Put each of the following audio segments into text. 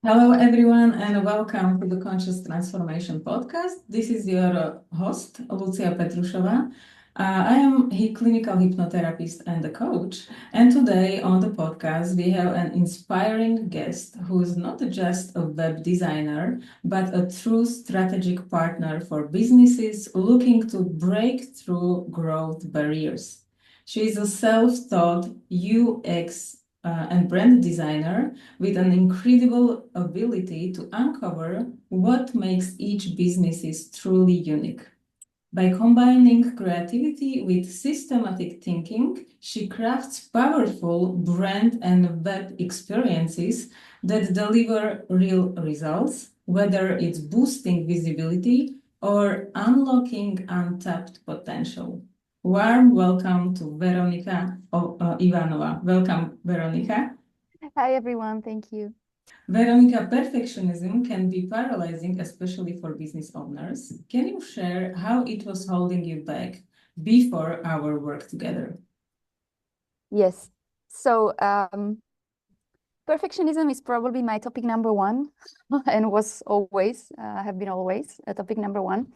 Hello, everyone, and welcome to the Conscious Transformation Podcast. This is your host, Lucia Petrushova. I am a clinical hypnotherapist and a coach. And today on the podcast, we have an inspiring guest who is not just a web designer, but a true strategic partner for businesses looking to break through growth barriers. She is a self-taught UX and brand designer with an incredible ability to uncover what makes each business is truly unique. By combining creativity with systematic thinking, she crafts powerful brand and web experiences that deliver real results, whether it's boosting visibility or unlocking untapped potential. Warm welcome to Veronika Ivanova. Welcome, Veronika. Hi everyone, thank you. Veronika, perfectionism can be paralyzing, especially for business owners. Can you share how it was holding you back before our work together? Yes, so perfectionism is probably my topic number one and was always, have been always a topic number one.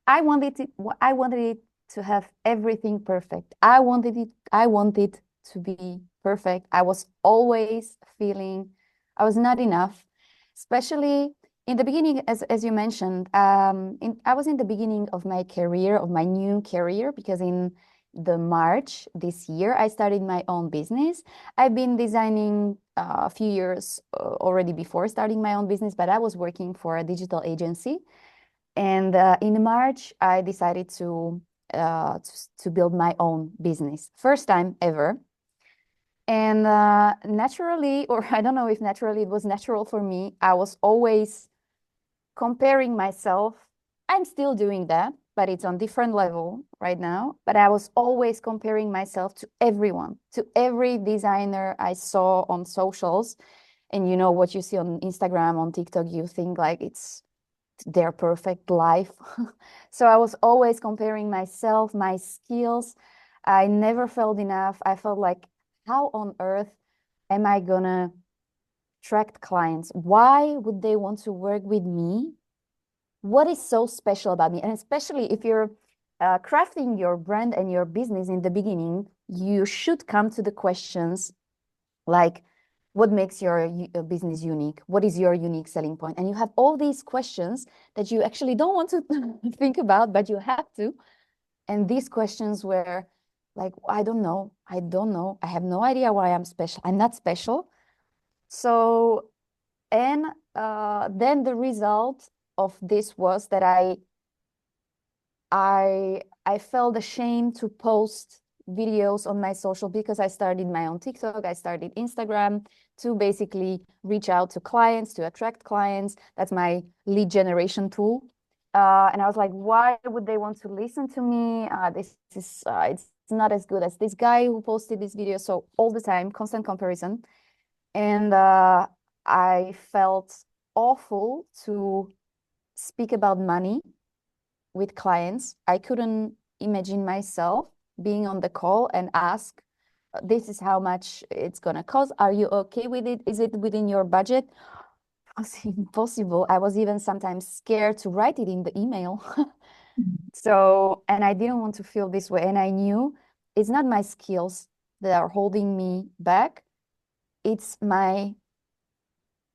I wanted it to have everything perfect. I wanted to be perfect. I was always feeling I was not enough, especially in the beginning, as you mentioned. I was in the beginning of my career, of my new career, because in the March this year, I started my own business. I've been designing a few years already before starting my own business, but I was working for a digital agency. And in March, I decided to build my own business, first time ever. And naturally, or I don't know if naturally, it was natural for me. I was always comparing myself. I'm still doing that, but it's on different level right now. But I was always comparing myself to everyone, to every designer I saw on socials. And you know what you see on Instagram, on TikTok, you think like it's their perfect life. So I was always comparing myself, my skills. I never felt enough. I felt like, how on earth am I gonna attract clients? Why would they want to work with me? What is so special about me? And especially if you're crafting your brand and your business in the beginning, you should come to the questions like, what makes your business unique? What is your unique selling point? And you have all these questions that you actually don't want to think about, but you have to. And these questions were like, I don't know. I don't know. I have no idea why I'm special. I'm not special. So, and then the result of this was that I felt ashamed to post videos on my social because I started my own TikTok, I started Instagram to basically reach out to clients, to attract clients. That's my lead generation tool. And I was like, why would they want to listen to me? This is it's not as good as this guy who posted this video. So all the time, constant comparison. And I felt awful to speak about money with clients. I couldn't imagine myself being on the call and ask, this is how much it's gonna cost. Are you okay with it? Is it within your budget? It was impossible. I was even sometimes scared to write it in the email. So, and I didn't want to feel this way. And I knew it's not my skills that are holding me back. It's my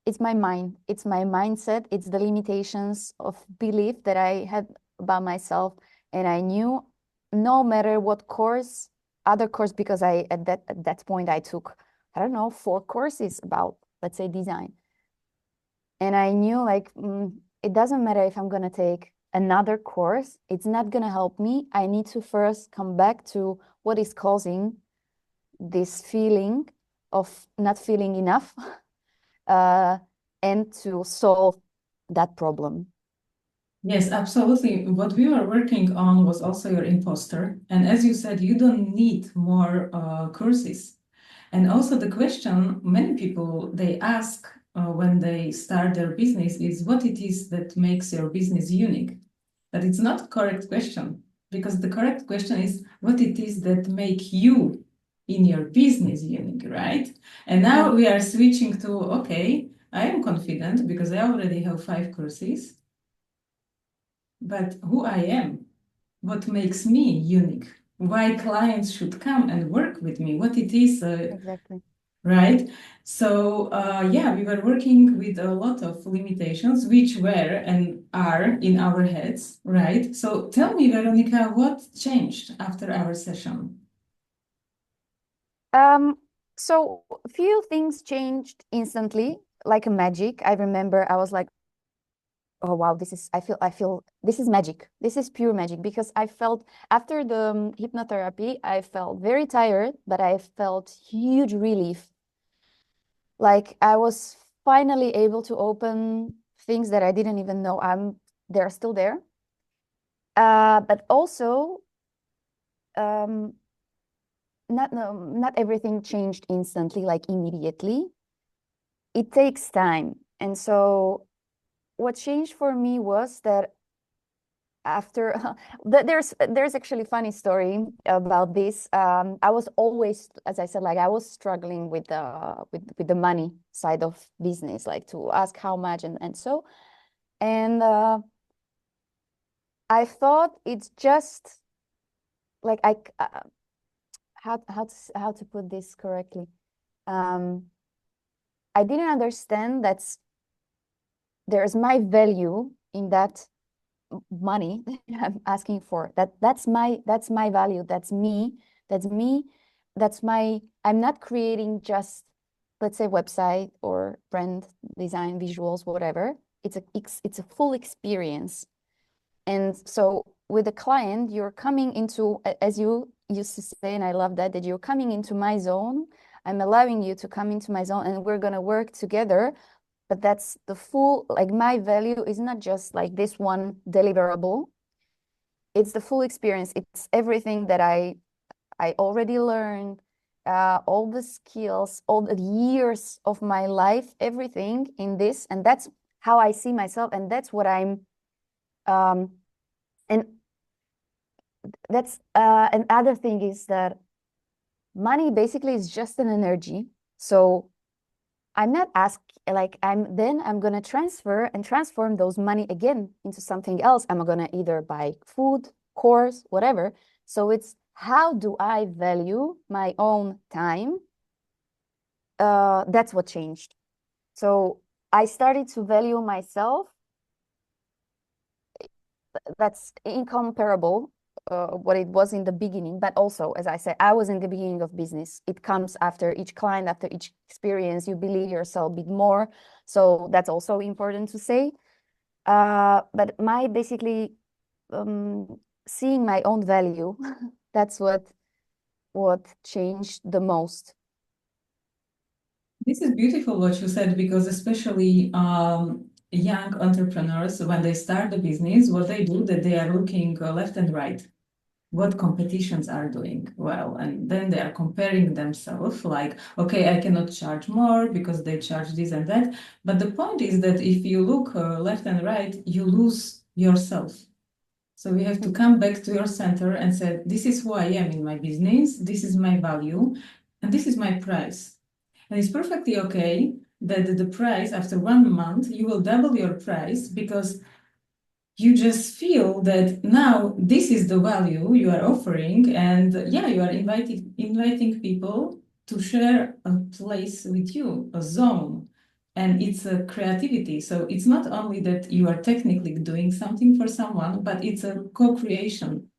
mind, it's my mindset, it's the limitations of belief that I had about myself. And I knew no matter what course, other course, because I at that point I took, I don't know, 4 courses about, let's say, design. And I knew like it doesn't matter if I'm gonna take another course, it's not gonna help me. I need to first come back to what is causing this feeling of not feeling enough uh, and to solve that problem. Yes, absolutely. What we were working on was also your imposter. And as you said, you don't need more courses. And also the question many people they ask when they start their business is what it is that makes your business unique. But it's not correct question because the correct question is what it is that make you in your business unique, right? And now Mm. we are switching to okay, I am confident because I already have 5 courses, but who I am, what makes me unique, why clients should come and work with me, what it is, Exactly. right? So, yeah, we were working with a lot of limitations, which were and are in our heads, right? So tell me, Veronika, what changed after our session? So a few things changed instantly, like a magic. I remember I was like, oh wow, I feel this is magic. This is pure magic because I felt after the hypnotherapy, I felt very tired, but I felt huge relief. Like I was finally able to open things that I didn't even know they're still there. But also um not no, not everything changed instantly, like immediately. It takes time. And so what changed for me was that after there's actually funny story about this. I was always, as I said, like I was struggling with the money side of business, like to ask how much and so. And I thought it's just like how to put this correctly. Um, I didn't understand that there's my value in that money I'm asking for. That's my value. That's me. That's me. That's my I'm not creating just, let's say, website or brand design, visuals, whatever. It's a full experience. And so with a client, you're coming into, as you used to say, and I love that you're coming into my zone. I'm allowing you to come into my zone and we're going to work together. But that's the full, like my value is not just like this one deliverable. It's the full experience. It's everything that I already learned, all the skills, all the years of my life, everything in this. And that's how I see myself. And that's what um, and that's another thing is that money basically is just an energy. So I'm not asked like I'm gonna transfer and transform those money again into something else. I'm gonna either buy food, course, whatever. So it's how do I value my own time? That's what changed. So I started to value myself. That's incomparable what it was in the beginning. But also, as I said, I was in the beginning of business. It comes after each client, after each experience, you believe yourself a bit more. So that's also important to say. But my basically seeing my own value, that's what changed the most. This is beautiful what you said because especially young entrepreneurs, when they start the business, what they do that they are looking left and right, what competitions are doing well, and then they are comparing themselves like, okay, I cannot charge more because they charge this and that. But the point is that if you look left and right, you lose yourself. So we have to come back to your center and say, this is who I am in my business, this is my value, and this is my price. And it's perfectly okay that the price after 1 month, you will double your price because you just feel that now this is the value you are offering. And yeah, you are inviting people to share a place with you, a zone. And it's a creativity. So it's not only that you are technically doing something for someone, but it's a co-creation,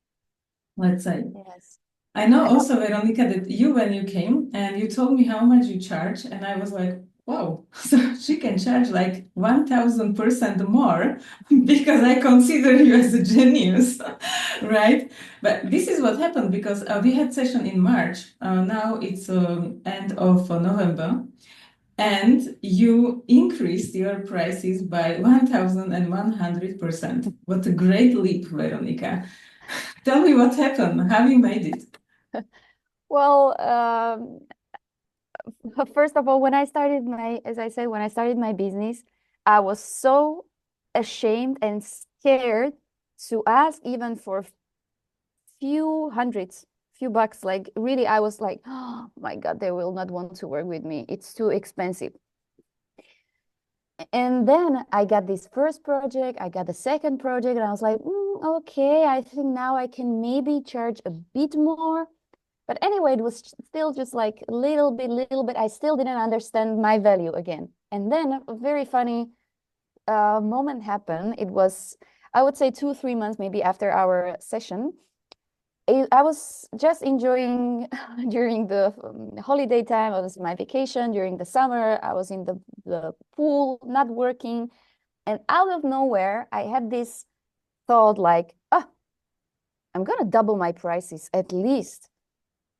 let's say. Yes. I know I also, Veronika, that you, when you came and you told me how much you charge, and I was like, wow, so she can charge like 1000% more because I consider you as a genius, right? But this is what happened because we had session in March. Now it's end of November, and you increased your prices by 1100%. What a great leap, Veronika. Tell me what happened, how you made it. Well, first of all, as I said, when I started my business, I was so ashamed and scared to ask even for few hundreds, few bucks. Like really, I was like, oh my God, they will not want to work with me. It's too expensive. And then I got this first project, I got the second project, and I was like, okay, I think now I can maybe charge a bit more. But anyway, it was still just like a little bit. I still didn't understand my value again. And then a very funny moment happened. It was, I would say, 2, 3 months maybe after our session. I was just enjoying during the holiday time. I was in my vacation during the summer. I was in the pool, not working. And out of nowhere, I had this thought like, oh, I'm gonna double my prices at least.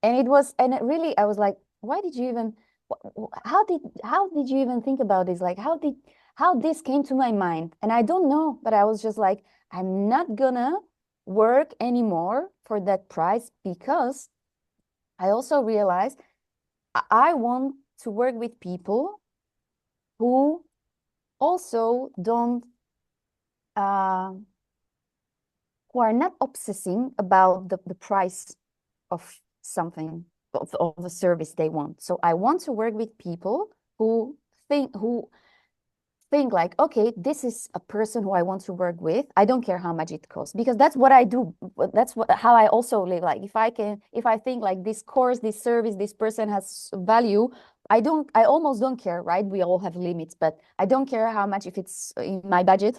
And it was, and it really, I was like, why did you even, how did you even think about this? Like, how this came to my mind? And I don't know, but I was just like, I'm not gonna work anymore for that price because I also realized I want to work with people who also don't, uh, who are not obsessing about the price of something, of a service they want. So I want to work with people who think like, okay, this is a person who I want to work with. I don't care how much it costs because that's what I do. That's how I also live. Like if I think like this course, this service, this person has value, I almost don't care, right? We all have limits, but I don't care how much if it's in my budget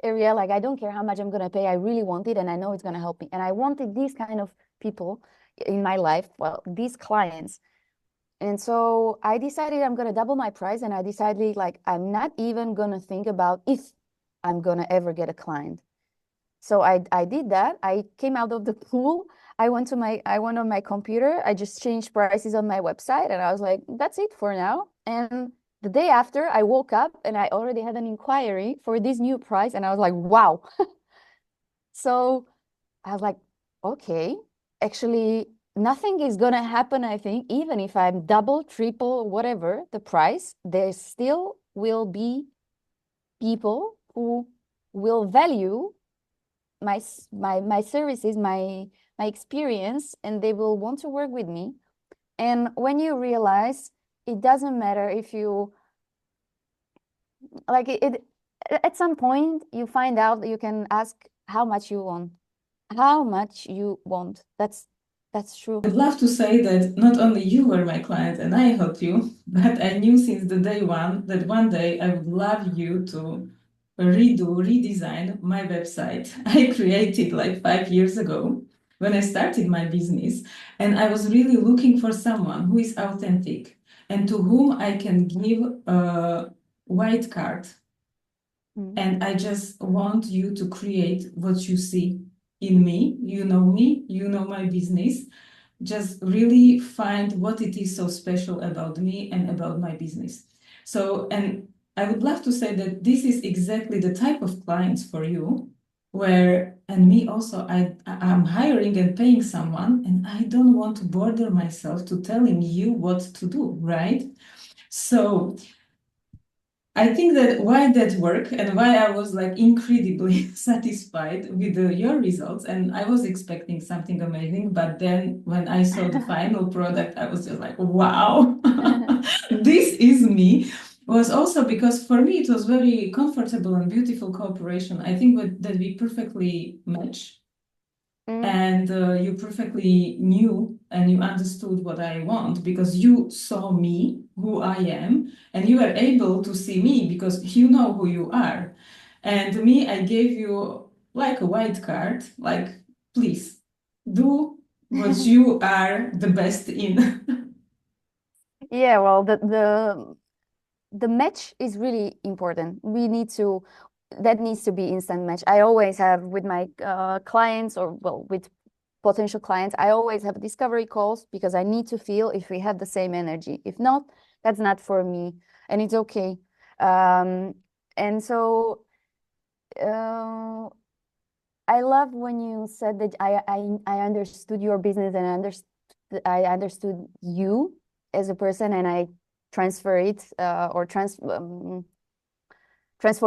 area. Like I don't care how much I'm gonna pay. I really want it and I know it's gonna help me. And I wanted these kind of people in my life, well, these clients. And so I decided I'm going to double my price. And I decided like, I'm not even going to think about if I'm going to ever get a client. So I did that. I came out of the pool. I went on my computer. I just changed prices on my website. And I was like, that's it for now. And the day after I woke up and I already had an inquiry for this new price. And I was like, wow. So I was like, okay, actually, nothing is gonna happen, I think, even if I'm double, triple, whatever the price, there still will be people who will value my services, my experience, and they will want to work with me. And when you realize it doesn't matter if you like it at some point you find out that you can ask how much you want. How much you want. That's true. I'd love to say that not only you were my client and I helped you, but I knew since the day one that one day I would love you to redesign my website I created like 5 years ago when I started my business. And I was really looking for someone who is authentic and to whom I can give a white card. And I just want you to create what you see in me. You know me, you know my business. Just really find what it is so special about me and about my business. So, and I would love to say that this is exactly the type of clients for you, where, and me also, I'm hiring and paying someone, and I don't want to border myself to telling you what to do, right? So I think that why that work and why I was like incredibly satisfied with your results, and I was expecting something amazing, but then when I saw the final product, I was just like, wow, this is me. Was also because for me it was very comfortable and beautiful cooperation. I think that we perfectly match Mm. and you perfectly knew and you understood what I want because you saw me, who I am, and you were able to see me because you know who you are. And me, I gave you like a white card, like, please do what you are the best in. Yeah, well, the match is really important. That needs to be instant match. I always have with my clients or well with potential clients, I always have discovery calls because I need to feel if we have the same energy. If not, that's not for me, and it's okay. Um, and so I love when you said that I understood your business and I understood you as a person and I transfer it or transform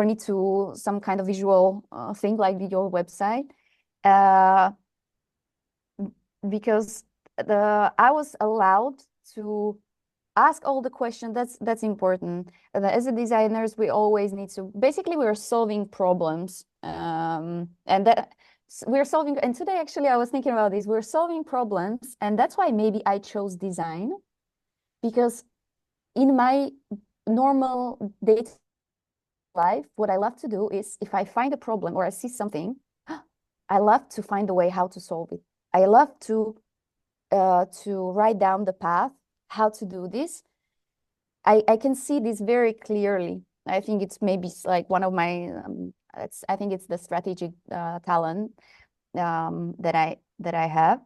it to some kind of visual thing like your website. Uh, because I was allowed to ask all the questions. That's important. As a designers, we always need to, basically we're solving problems, and that we're solving, and today actually I was thinking about this, we're solving problems, and that's why maybe I chose design, because in my normal day life, what I love to do is, if I find a problem or I see something, I love to find a way how to solve it. I love to write down the path, how to do this. I can see this very clearly. I think it's maybe like one of my, I think it's the strategic talent that I have.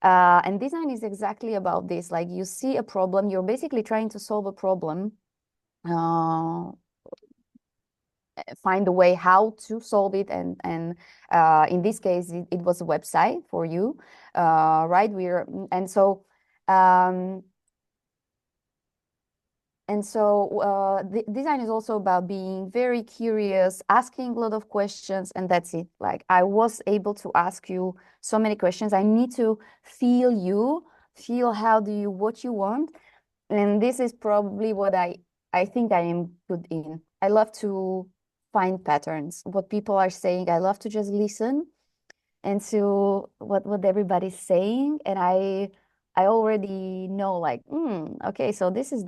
And design is exactly about this. Like, you see a problem, you're basically trying to solve a problem, find a way how to solve it, and in this case it was a website for you, right? Um, the design is also about being very curious, asking a lot of questions, and that's it. Like, I was able to ask you so many questions. I need to feel you, feel what you want. And this is probably what I think I am good in. I love to find patterns, what people are saying. I love to just listen and to what everybody's saying, and I already know, like, okay, so this is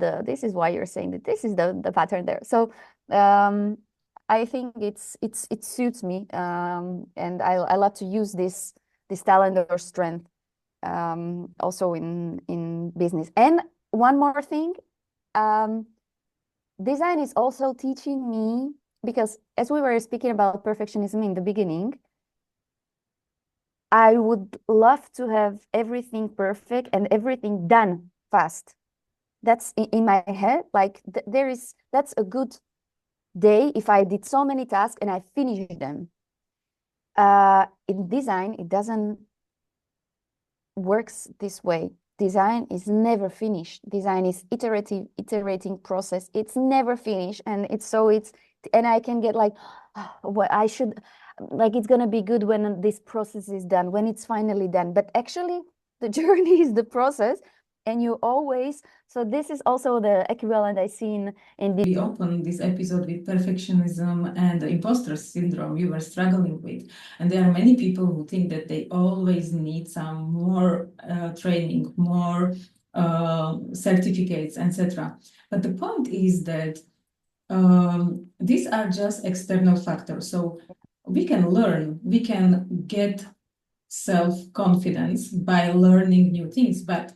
why you're saying that, this is the pattern there. So I think it suits me, and I love to use this talent or strength, also in business. And one more thing, um, design is also teaching me, because as we were speaking about perfectionism in the beginning, I would love to have everything perfect and everything done fast. That's in my head. Like, that's a good day if I did so many tasks and I finished them. In design, it doesn't works this way. Design is never finished. Design is iterating process. It's never finished, and and I can get like, what I should, like, it's gonna be good when this process is done, when it's finally done. But actually, the journey is the process, and you always. So this is also the equivalent I see in We opened this episode with perfectionism and the imposter syndrome you were struggling with. And there are many people who think that they always need some more training, more certificates, etc. But the point is that these are just external factors. So we can learn, we can get self-confidence by learning new things, but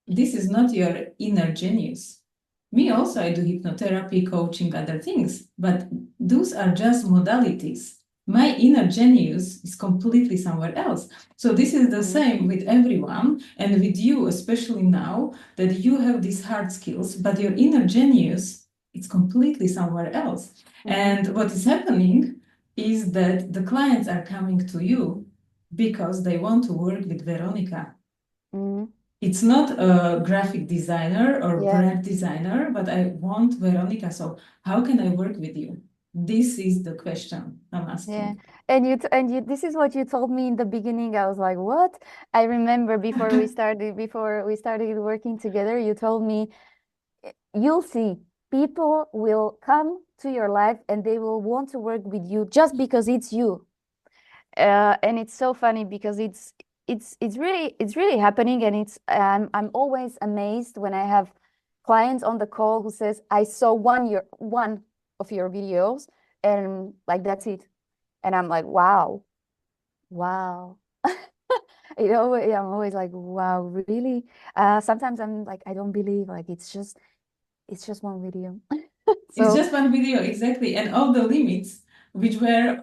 this is not your inner genius. Me also, I do hypnotherapy, coaching, other things, but those are just modalities. My inner genius is completely somewhere else. So this is the same with everyone, and with you, especially now that you have these hard skills, but your inner genius is completely somewhere else. And what is happening is that the clients are coming to you because they want to work with Veronika. It's not a graphic designer or brand designer, but I want Veronika. So how can I work with you? This is the question I'm asking. Yeah, and you this is what you told me in the beginning. I was like, what? I remember before we started working together, you told me, you'll see, people will come to your life and they will want to work with you just because it's you. And it's so funny because it's really happening, and I'm always amazed when I have clients on the call who says, I saw one of your videos, and like, that's it. And I'm like, wow. I'm always like, wow, really? Sometimes I'm like, I don't believe, like, it's just one video. It's just one video, exactly. And all the limits which were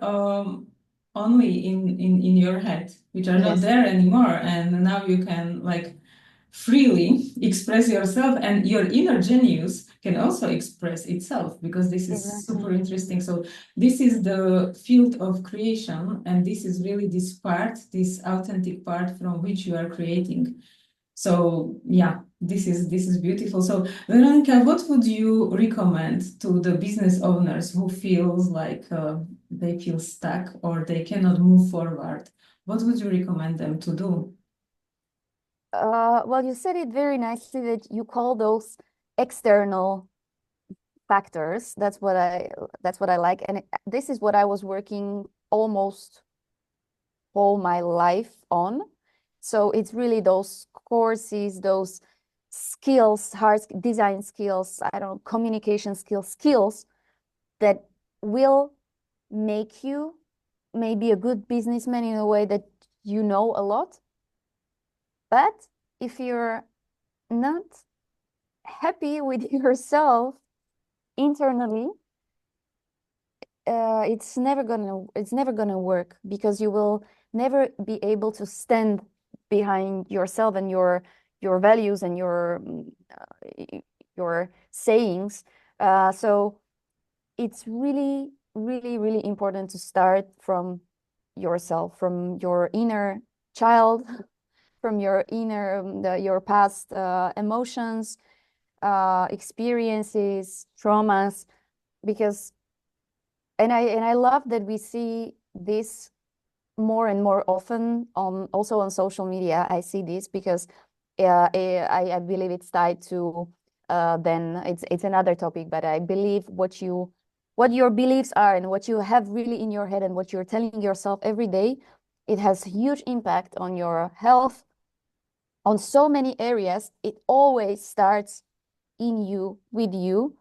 only in your head, which are not there anymore. And now you can, like, freely express yourself, and your inner genius can also express itself, because this is super interesting. So this is the field of creation, and this is really this authentic part from which you are creating. So yeah, this is beautiful. So Veronika, what would you recommend to the business owners who feels like they feel stuck or they cannot move forward? What would you recommend them to do? Well, you said it very nicely that you call those external factors. That's what I like. And this is what I was working almost all my life on. So it's really those courses, those skills, hard design skills, I don't know, communication skills that will make you maybe a good businessman in a way that you know a lot. But if you're not happy with yourself internally, it's never gonna work, because you will never be able to stand behind yourself and your values and your sayings. So it's really, really, really important to start from yourself, from your inner child, from your inner, your past emotions, experiences, traumas, because, and I love that we see this more and more often on also on social media. I see this because I believe it's tied to then it's another topic, but I believe what your beliefs are and what you have really in your head and what you're telling yourself every day, it has huge impact on your health, on so many areas. It always starts in you, with you,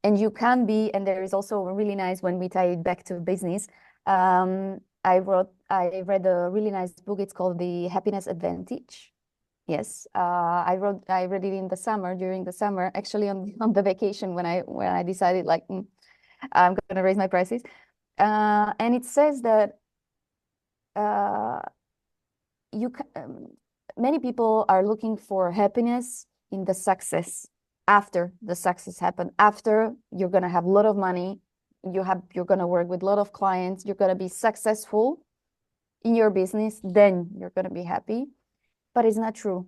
and you can be, and there is also really nice when we tie it back to business. I read a really nice book. It's called The Happiness Advantage. Yes, I read it in the summer, during the summer, actually on the vacation when I decided like I'm gonna raise my prices. And it says that uh, many people are looking for happiness in the success, after the success happened, after you're gonna have a lot of money, you're gonna work with a lot of clients, you're gonna be successful in your business, then you're gonna be happy. But it's not true.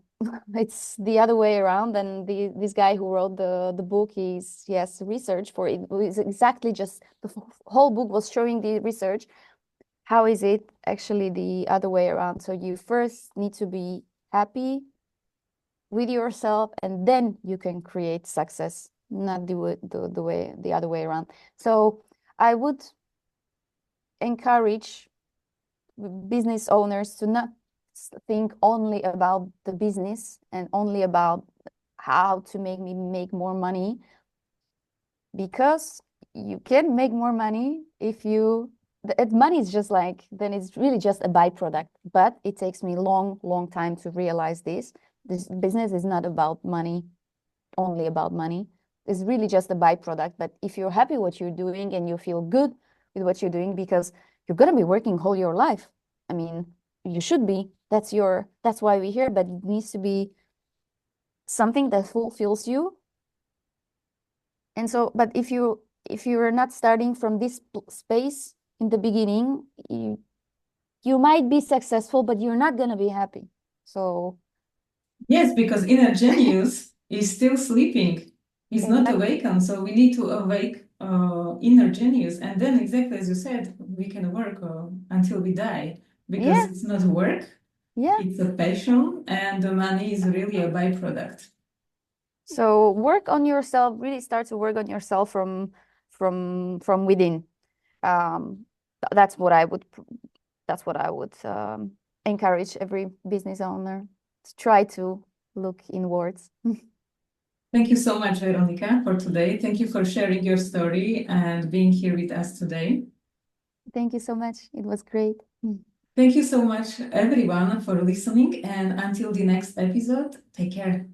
It's the other way around. And this guy who wrote the book, he has research for it. It was exactly just the whole book was showing the research. How is it actually the other way around? So you first need to be happy with yourself, and then you can create success, not the other way around. So I would encourage business owners to not think only about the business and only about how to make more money, because you can make more money if money is just like, then it's really just a byproduct. But it takes me long time to realize this business is not about money, only about money. It's really just a byproduct. But if you're happy what you're doing and you feel good with what you're doing, because you're going to be working whole your life, I mean, you should be, that's why we're here, but it needs to be something that fulfills you. And so, but if you're not starting from this space in the beginning, you might be successful, but you're not going to be happy. So Yes, because inner genius is still sleeping. He's not exactly. awakened. So we need to awake inner genius. And then, exactly as you said, we can work until we die, because Yeah, it's not work, yeah. it's a passion, and the money is really a byproduct. So work on yourself, really start to work on yourself from within. Um, that's what I would encourage every business owner to try to look inwards. Thank you so much, Veronika, for today. Thank you for sharing your story and being here with us today. Thank you so much. It was great. Thank you so much, everyone, for listening. And until the next episode, take care.